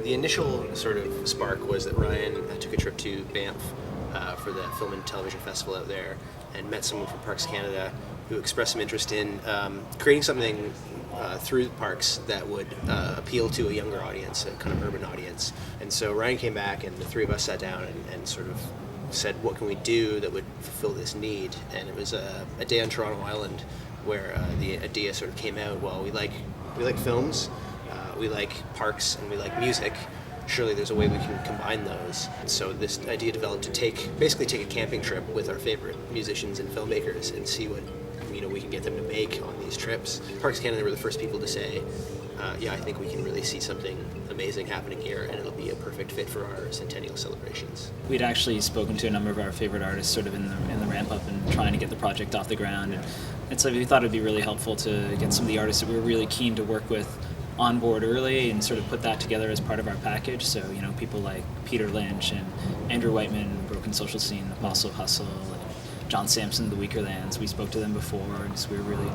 The initial sort of spark was that Ryan took a trip to Banff for the Film and Television Festival out there and met someone from Parks Canada who expressed some interest in creating something through the parks that would appeal to a younger audience, a kind of urban audience. And so Ryan came back and the three of us sat down and sort of said, what can we do that would fulfill this need? And it was a day on Toronto Island where the idea sort of came out, well, we like films, we like parks, and we like music. Surely there's a way we can combine those. And so this idea developed to basically take a camping trip with our favorite musicians and filmmakers and see what we can get them to make on these trips. Parks Canada were the first people to say, yeah, I think we can really see something amazing happening here, and it'll be a perfect fit for our centennial celebrations. We'd actually spoken to a number of our favorite artists sort of in the ramp up and trying to get the project off the ground. And so we thought it would be really helpful to get some of the artists that we were really keen to work with on board early and sort of put that together as part of our package. So, people like Peter Lynch and Andrew Whiteman, Broken Social Scene, Apostle Hustle, and John Sampson, The Weakerlands. We spoke to them before, and so we were really,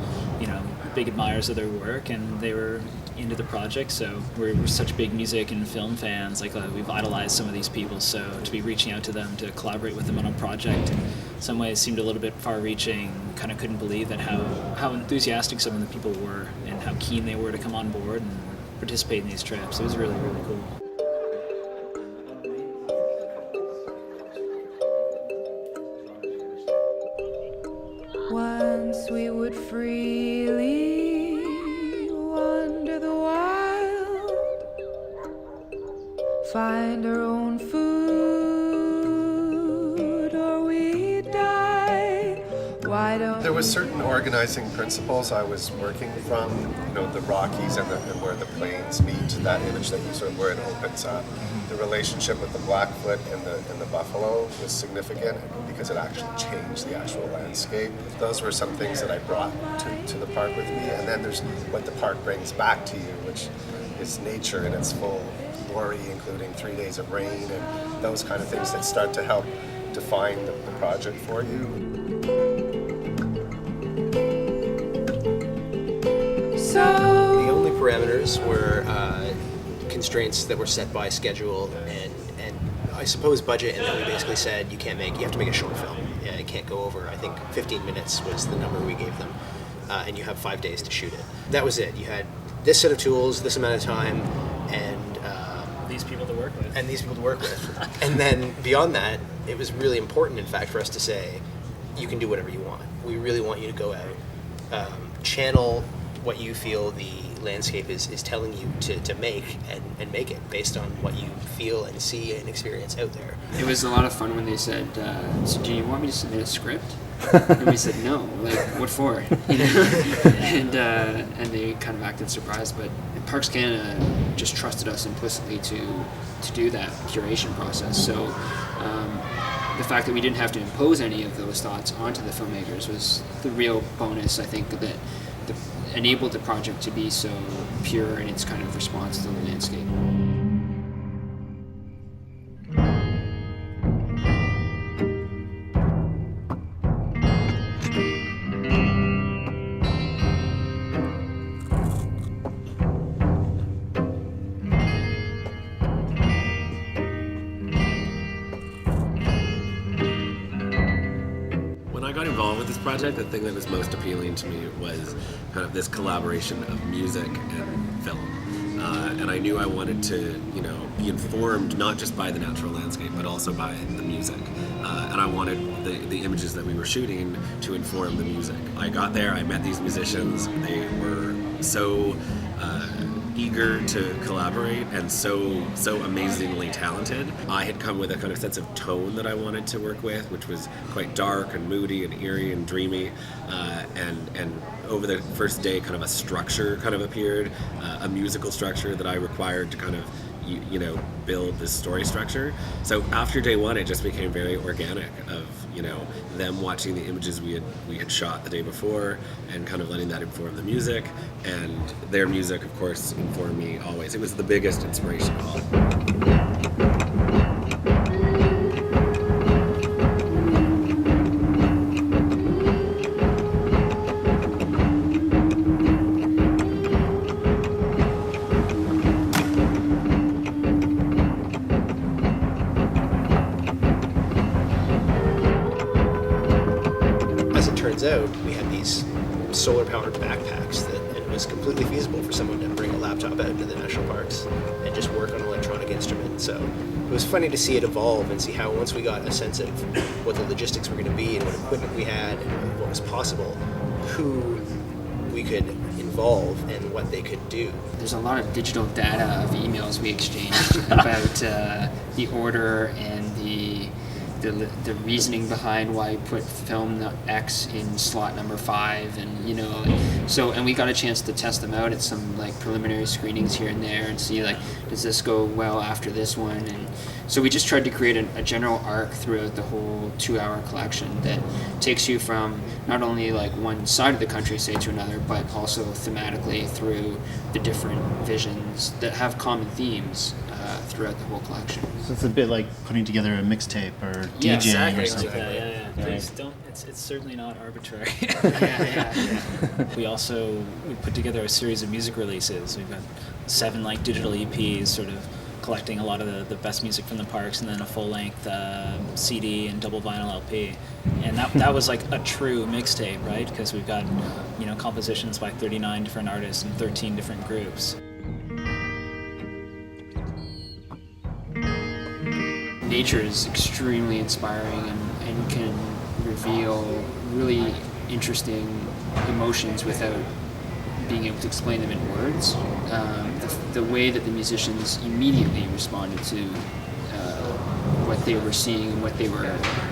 big admirers of their work, and they were into the project. So we're such big music and film fans. We've idolized some of these people, so to be reaching out to them to collaborate with them on a project in some ways seemed a little bit far-reaching. Kind of couldn't believe that how enthusiastic some of the people were and how keen they were to come on board and participate in these trips. It was really, really cool. Once we would freely wander the wild, find our own food, or we die. Why don't there was certain organizing principles I was working from, the Rockies and where the plains meet, that image that you sort of where it opens up. The relationship with the Blackfoot and the buffalo was significant because it actually changed the actual landscape. Those were some things that I brought to the park with me. And then there's what the park brings back to you, which is nature in its full glory, including 3 days of rain and those kind of things that start to help define the project for you. The only parameters were constraints that were set by schedule and I suppose budget, and then we basically said you have to make a short film. Yeah, it can't go over, I think 15 minutes was the number we gave them, and you have 5 days to shoot it. That was it. You had this set of tools, this amount of time, and These people to work with. And then beyond that, it was really important, in fact, for us to say, you can do whatever you want. We really want you to go out, channel what you feel the landscape is telling you to make and make it based on what you feel and see and experience out there. It was a lot of fun when they said, so do you want me to submit a script? And we said no, what for? And they kind of acted surprised, but Parks Canada just trusted us implicitly to do that curation process. So the fact that we didn't have to impose any of those thoughts onto the filmmakers was the real bonus, I think, that enabled the project to be so pure in its kind of response to the landscape. When I got involved with this project, the thing that was most appealing to me was kind of this collaboration of music and film. And I knew I wanted to, be informed not just by the natural landscape, but also by the music. And I wanted the images that we were shooting to inform the music. I got there, I met these musicians. They were so eager to collaborate and so amazingly talented. I had come with a kind of sense of tone that I wanted to work with, which was quite dark and moody and eerie and dreamy, and over the first day kind of a structure kind of appeared, a musical structure that I required to kind of build this story structure. So after day one, it just became very organic of them watching the images we had shot the day before and kind of letting that inform the music, and their music of course informed me always. It was the biggest inspiration of all. As it turns out, we had these solar-powered backpacks that it was completely feasible for someone to bring a laptop out into the national parks and just work on electronic instruments. So it was funny to see it evolve and see how once we got a sense of what the logistics were going to be and what equipment we had and what was possible, who we could involve and what they could do. There's a lot of digital data of emails we exchanged about the order and the reasoning behind why you put film X in slot number 5, and we got a chance to test them out at some like preliminary screenings here and there and see like, does this go well after this one? And so we just tried to create a general arc throughout the whole 2-hour collection that takes you from not only like one side of the country, say, to another, but also thematically through the different visions that have common themes throughout the whole collection. So it's a bit like putting together a mixtape or Yeah, DJing exactly. or something. Yeah. Right. Please don't. It's certainly not arbitrary. Yeah. We put together a series of music releases. We've got 7 like digital EPs, sort of collecting a lot of the best music from the parks, and then a full-length CD and double vinyl LP. And that was like a true mixtape, right? Because we've got compositions by 39 different artists and 13 different groups. Nature is extremely inspiring and can reveal really interesting emotions without being able to explain them in words. The way that the musicians immediately responded to what they were seeing and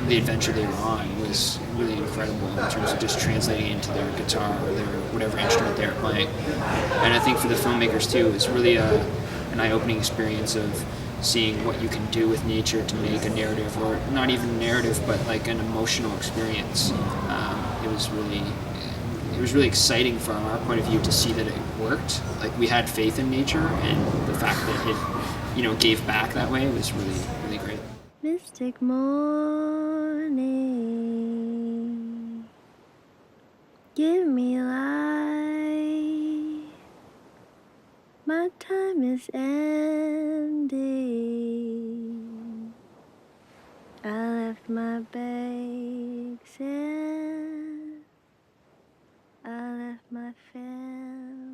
the adventure they were on was really incredible in terms of just translating it into their guitar or their whatever instrument they were playing. And I think for the filmmakers too, it's really an eye-opening experience of seeing what you can do with nature to make a narrative, or not even a narrative, but like an emotional experience. It was really exciting from our point of view to see that it worked. Like, we had faith in nature, and the fact that it, gave back that way was really, really great. Mystic morning, give me light. My time is ending. I left my bags and I left my family.